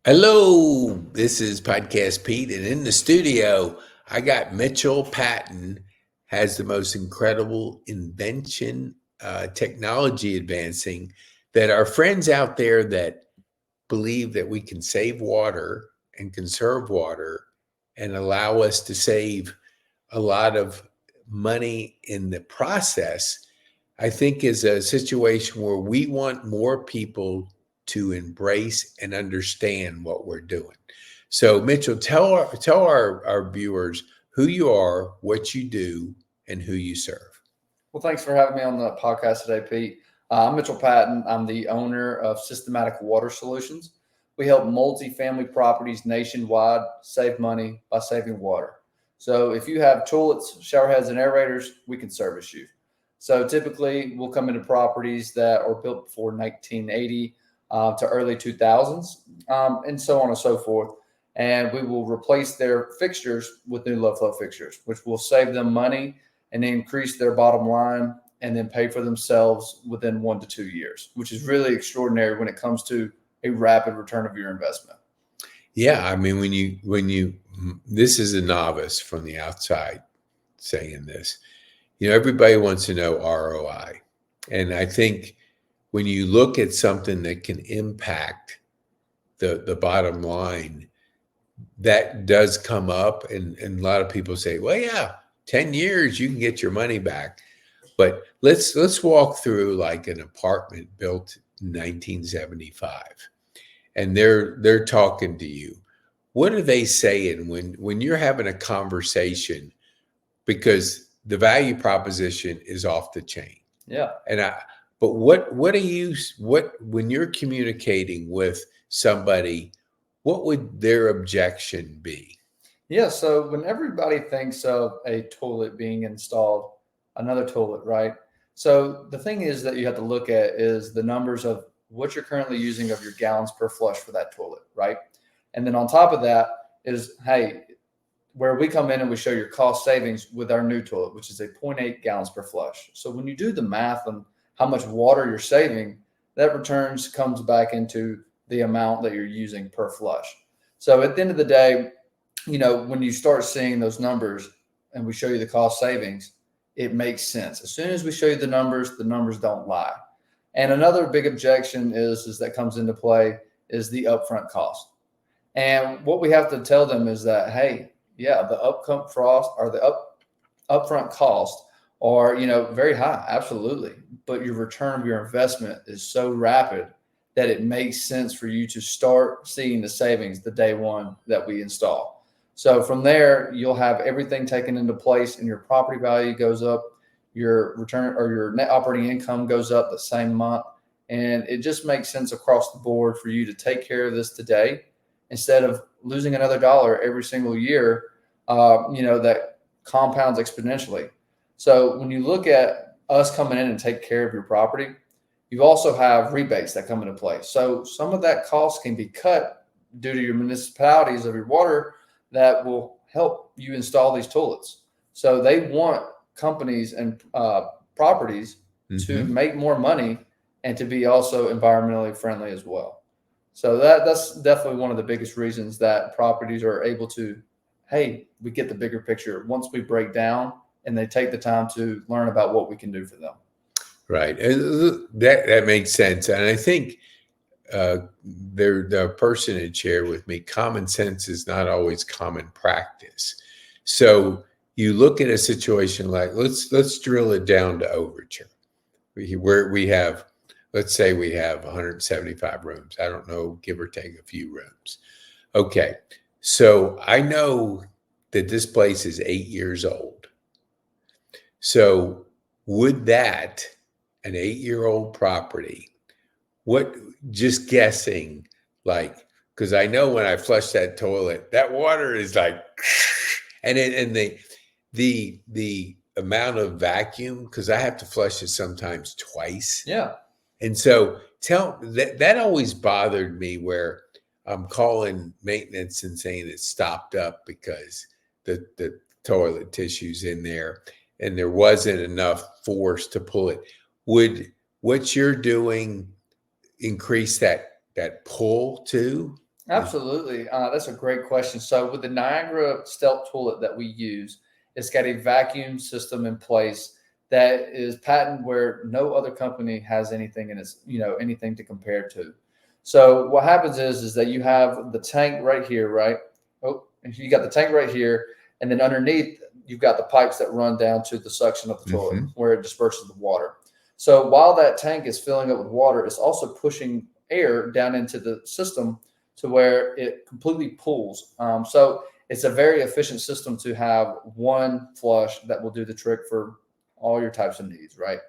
Hello, this is Podcast Pete, and in the studio, I got Mitchell Patton, has the most incredible invention, technology advancing that our friends out there that believe that we can save water and conserve water and allow us to save a lot of money in the process, I think is a situation where we want more people to embrace and understand what we're doing. So, Mitchell, tell our viewers who you are, what you do, and who you serve. Well, thanks for having me on the podcast today, Pete. I'm Mitchell Patton. I'm the owner of Systematic Water Solutions. We help multifamily properties nationwide save money by saving water. So if you have toilets, shower heads, and aerators, we can service you. So typically, we'll come into properties that are built before 1980 to early 2000s, and so on and so forth. And we will replace their fixtures with new low flow fixtures, which will save them money and increase their bottom line and then pay for themselves within 1 to 2 years, which is really extraordinary when it comes to a rapid return of your investment. Yeah, I mean, when you this is a novice from the outside saying this. Everybody wants to know ROI, and I think when you look at something that can impact the bottom line, that does come up, and a lot of people say, well, yeah, 10 years you can get your money back. But let's walk through like an apartment built in 1975, and they're talking to you. What are they saying when you're having a conversation, because the value proposition is off the chain? Yeah. And I but what are you what when you're communicating with somebody, what would their objection be? Yeah. So when everybody thinks of a toilet being installed, another toilet, right? So the thing is that you have to look at is the numbers of what you're currently using of your gallons per flush for that toilet, right? And then on top of that is, hey, where we come in and we show your cost savings with our new toilet, which is a zero point 0.8 gallons per flush. So when you do the math on how much water you're saving, that returns comes back into the amount that you're using per flush. So at the end of the day, when you start seeing those numbers and we show you the cost savings, it makes sense. As soon as we show you the numbers don't lie. And another big objection is that comes into play is the upfront cost. And what we have to tell them is that, hey, yeah, the upfront frost or the upfront cost are, very high, absolutely. But your return of your investment is so rapid that it makes sense for you to start seeing the savings the day one that we install. So from there, you'll have everything taken into place and your property value goes up, your return or your net operating income goes up the same month. And it just makes sense across the board for you to take care of this today instead of losing another dollar every single year, that compounds exponentially. So when you look at us coming in and take care of your property, you also have rebates that come into play. So some of that cost can be cut due to your municipalities of your water that will help you install these toilets. So they want companies and properties to Mm-hmm. make more money and to be also environmentally friendly as well. So that's definitely one of the biggest reasons that properties are able to, hey, we get the bigger picture once we break down and they take the time to learn about what we can do for them. Right. And that makes sense. And I think the person had shared with me, common sense is not always common practice. So you look at a situation like, let's drill it down to Overture, where we have, let's say we have 175 rooms. I don't know, give or take a few rooms. Okay. So I know that this place is 8 years old. So would that, an 8 year old property, what, just guessing, like, because I know when I flush that toilet, that water is like, and the amount of vacuum, because I have to flush it sometimes twice. Yeah. And so that always bothered me, where I'm calling maintenance and saying it stopped up because the toilet tissue's in there and there wasn't enough force to pull it. Would what you're doing increase that pull too? Absolutely. That's a great question. So with the Niagara Stealth toilet that we use, it's got a vacuum system in place that is patented where no other company has anything in its, anything to compare to. So what happens is that you have the tank right here, right? Oh, and you got the tank right here, and then underneath you've got the pipes that run down to the suction of the toilet where it disperses the water. So while that tank is filling up with water, it's also pushing air down into the system to where it completely pulls. So it's a very efficient system to have one flush that will do the trick for all your types of needs, right?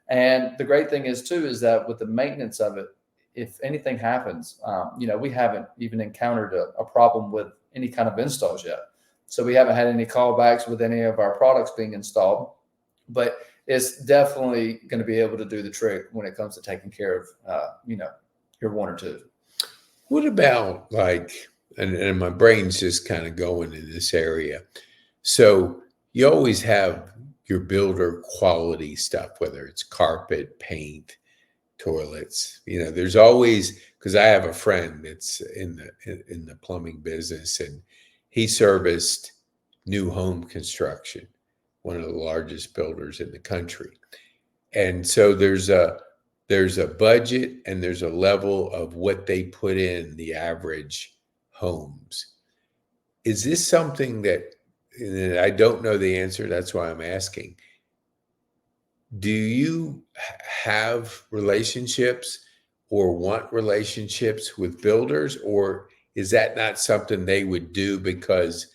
And the great thing is too is that with the maintenance of it, if anything happens, we haven't even encountered a problem with any kind of installs yet. So we haven't had any callbacks with any of our products being installed, but it's definitely going to be able to do the trick when it comes to taking care of, your one or two. What about and my brain's just kind of going in this area. So you always have your builder quality stuff, whether it's carpet, paint, toilets. There's always, because I have a friend that's in the plumbing business, and he serviced new home construction, one of the largest builders in the country. And so there's a budget and there's a level of what they put in the average homes. Is this something that, and I don't know the answer, that's why I'm asking. Do you have relationships or want relationships with builders, or is that not something they would do because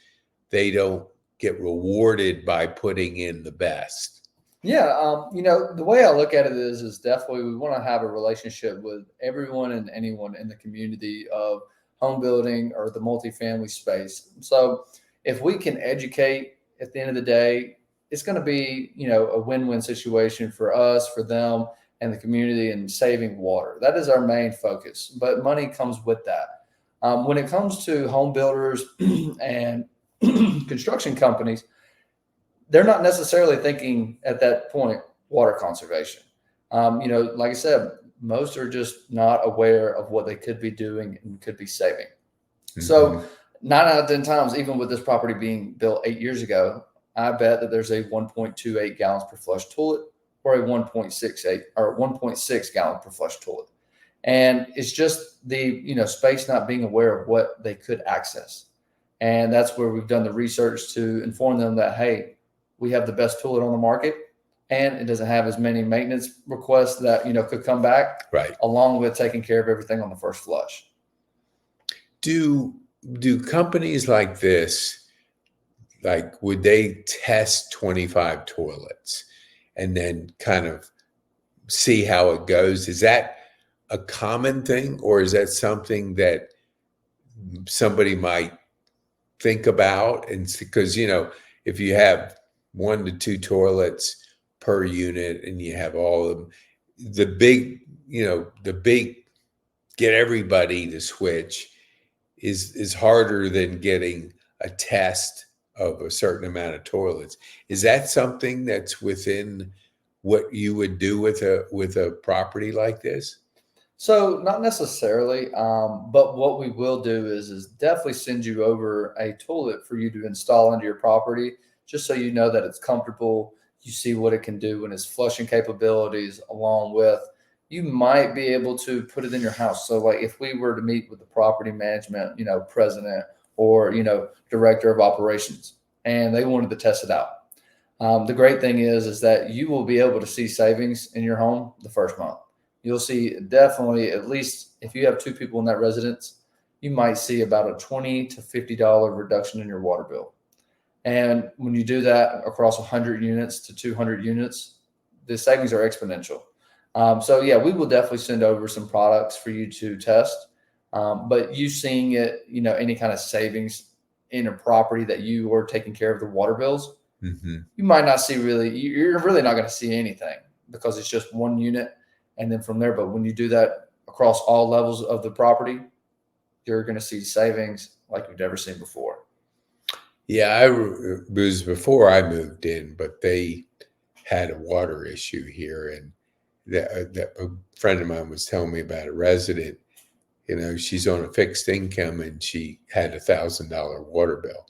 they don't get rewarded by putting in the best? Yeah, the way I look at it is definitely we want to have a relationship with everyone and anyone in the community of home building or the multifamily space. So if we can educate at the end of the day, it's going to be, a win-win situation for us, for them, and the community, and saving water. That is our main focus, but money comes with that. When it comes to home builders and construction companies, they're not necessarily thinking at that point water conservation. Like I said, most are just not aware of what they could be doing and could be saving. So 9 out of 10 times, even with this property being built 8 years ago, I bet that there's a 1.28 gallons per flush toilet or a 1.68 or 1.6 gallon per flush toilet. And it's just the, space not being aware of what they could access. And that's where we've done the research to inform them that, hey, we have the best toilet on the market, and it doesn't have as many maintenance requests that, could come back, right, along with taking care of everything on the first flush. Do companies like this, would they test 25 toilets and then kind of see how it goes? Is that a common thing, or is that something that somebody might think about? And because, if you have 1 to 2 toilets per unit and you have all of them, the big get everybody to switch is harder than getting a test of a certain amount of toilets. Is that something that's within what you would do with a property like this? So not necessarily, but what we will do is definitely send you over a toilet for you to install into your property, just so you know that it's comfortable. You see what it can do and its flushing capabilities, along with you might be able to put it in your house. So like if we were to meet with the property management, president or, director of operations, and they wanted to test it out. The great thing is that you will be able to see savings in your home the first month. You'll see definitely, at least if you have 2 people in that residence, you might see about a $20 to $50 reduction in your water bill. And when you do that across 100 units to 200 units, the savings are exponential. So yeah, we will definitely send over some products for you to test. But you seeing it, any kind of savings in a property that you are taking care of the water bills, you might not see you're really not going to see anything because it's just 1 unit. And then from there, but when you do that across all levels of the property, you're going to see savings like you've never seen before. Yeah, it was before I moved in, but they had a water issue here, and that a friend of mine was telling me about a resident she's on a fixed income and she had $1,000 water bill.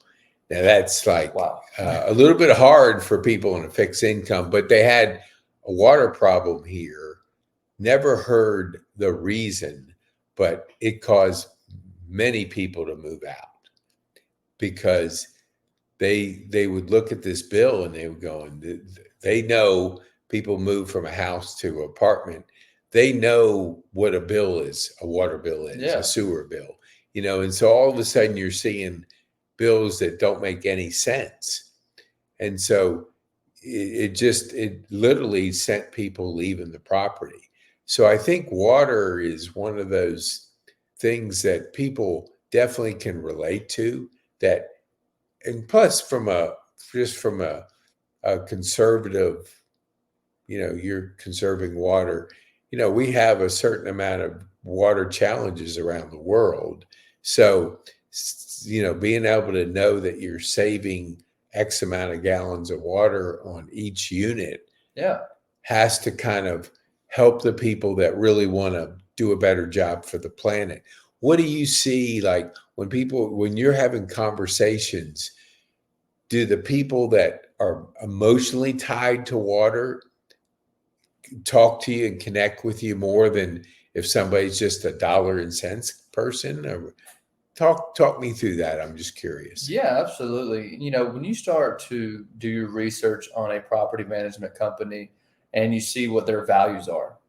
Now that's like Wow. a little bit hard for people on a fixed income, but they had a water problem here. Never heard the reason, but it caused many people to move out because they would look at this bill and they would go, and they know people move from a house to an apartment. They know what a bill is, a water bill is, Yeah. a sewer bill, and so all of a sudden you're seeing bills that don't make any sense. And so it literally sent people leaving the property. So I think water is one of those things that people definitely can relate to, that, and plus from a conservative, you're conserving water. We have a certain amount of water challenges around the world. So, being able to know that you're saving X amount of gallons of water on each unit Yeah. has to kind of help the people that really want to do a better job for the planet. What do you see, like when you're having conversations, do the people that are emotionally tied to water talk to you and connect with you more than if somebody's just a dollar and cents person? Or talk me through that. I'm just curious. Yeah, absolutely. When you start to do your research on a property management company and you see what their values are,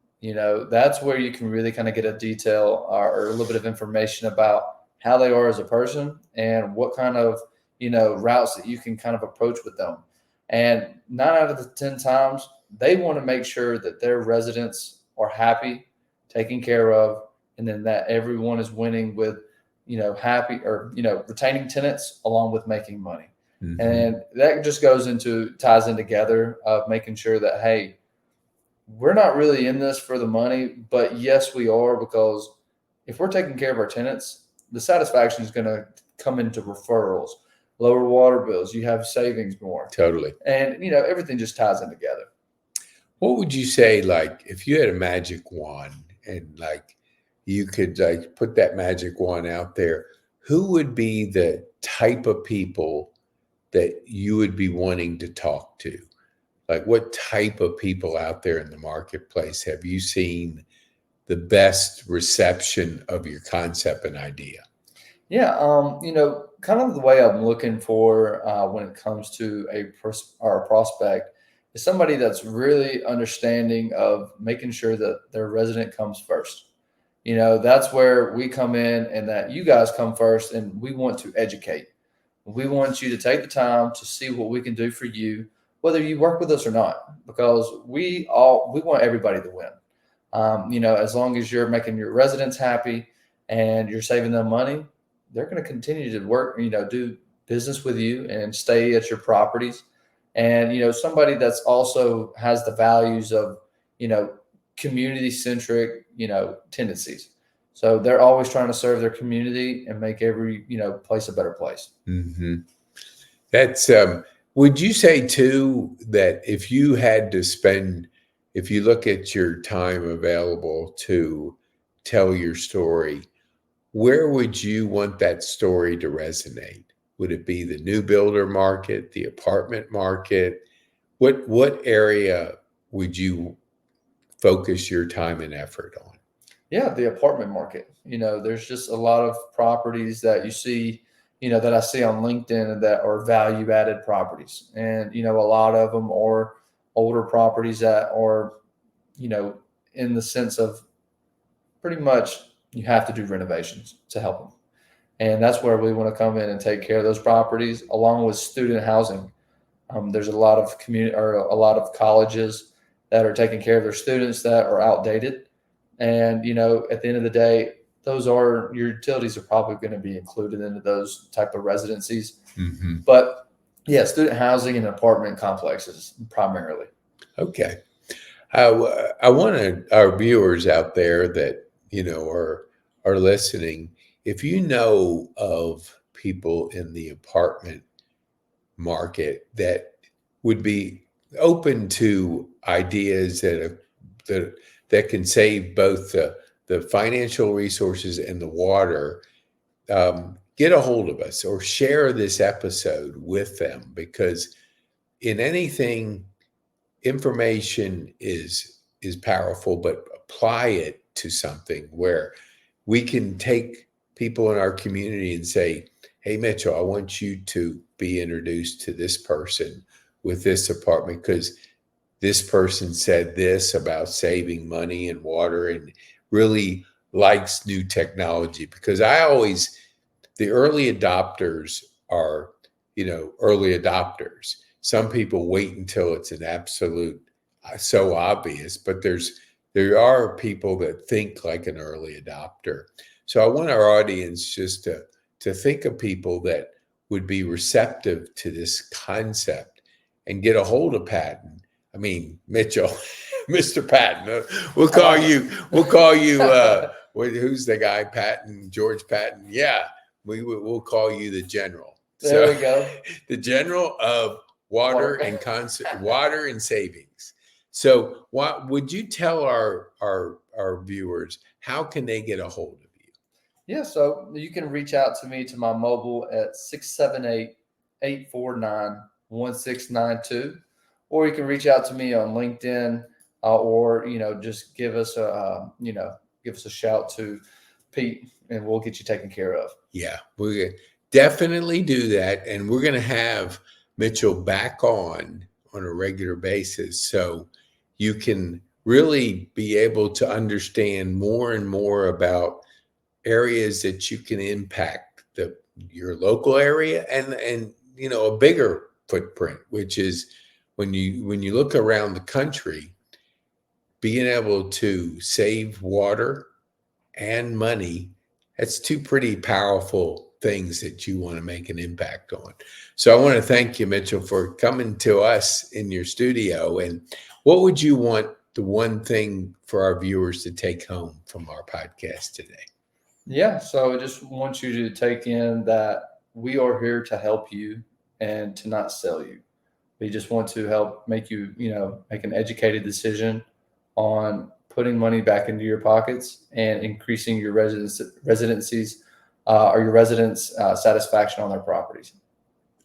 that's where you can really kind of get a detail or a little bit of information about how they are as a person and what kind of, routes that you can kind of approach with them. And 9 out of the 10 times, they want to make sure that their residents are happy, taken care of, and then that everyone is winning with happy or, retaining tenants along with making money. Mm-hmm. And that just ties in together of making sure that, hey, we're not really in this for the money, but yes, we are, because if we're taking care of our tenants, the satisfaction is going to come into referrals, lower water bills, you have savings more. Totally. And, everything just ties in together. What would you say, like, if you had a magic wand and like you could like put that magic wand out there, who would be the type of people that you would be wanting to talk to? Like, what type of people out there in the marketplace have you seen the best reception of your concept and idea? Yeah, kind of the way I'm looking for when it comes to a prospect is somebody that's really understanding of making sure that their resident comes first. That's where we come in and that you guys come first, and we want to educate. We want you to take the time to see what we can do for you, whether you work with us or not, because we want everybody to win. As long as you're making your residents happy and you're saving them money, they're going to continue to work, do business with you and stay at your properties. And, somebody that's also has the values of, community centric, tendencies. So they're always trying to serve their community and make every, place a better place. Mm-hmm. That's, would you say too, that if you had to spend, if you look at your time available to tell your story, where would you want that story to resonate? Would it be the new builder market, the apartment market? What area would you focus your time and effort on? Yeah, the apartment market. There's just a lot of properties that you see, that I see on LinkedIn that are value added properties. And, a lot of them are older properties that are, in the sense of pretty much you have to do renovations to help them. And that's where we want to come in and take care of those properties along with student housing. There's a lot of a lot of colleges that are taking care of their students that are outdated. And, at the end of the day, your utilities are probably going to be included into those type of residencies. Mm-hmm. But yeah, student housing and apartment complexes primarily. Okay. I want our viewers out there that, are listening, if you know of people in the apartment market that would be open to ideas that can save both the financial resources and the water, get a hold of us or share this episode with them, because in anything, information is powerful, but apply it to something where we can take people in our community and say, hey, Mitchell, I want you to be introduced to this person with this apartment because this person said this about saving money and water and really likes new technology. Because the early adopters are, early adopters. Some people wait until it's an absolute so obvious, but there are people that think like an early adopter. So I want our audience just to think of people that would be receptive to this concept and get a hold of Patton. I mean, Mitchell, Mr. Patton. We'll call you. Who's the guy? Patton, George Patton. Yeah, we'll call you the general. There we go. The general of water and water and savings. So, what would you tell our viewers? How can they get a hold of you? Yeah, so you can reach out to me to my mobile at 678-849-1692, or you can reach out to me on LinkedIn, or just give us a shout to Pete, and we'll get you taken care of. Yeah, we definitely do that, and we're going to have Mitchell back on a regular basis, so you can really be able to understand more and more about areas that you can impact your local area and a bigger footprint, which is when you look around the country, being able to save water and money. That's two pretty powerful things that you want to make an impact on. So I want to thank you, Mitchell, for coming to us in your studio. And what would you want the one thing for our viewers to take home from our podcast today? Yeah, so I just want you to take in that we are here to help you and to not sell you. We just want to help make you, make an educated decision on putting money back into your pockets and increasing your residencies or your residents' satisfaction on their properties.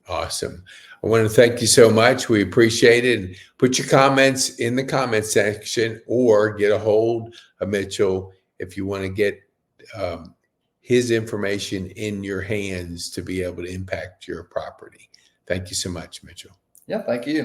Awesome. I want to thank you so much. We appreciate it. And put your comments in the comment section or get a hold of Mitchell if you want to get his information in your hands to be able to impact your property. Thank you so much, Mitchell. Yeah, thank you.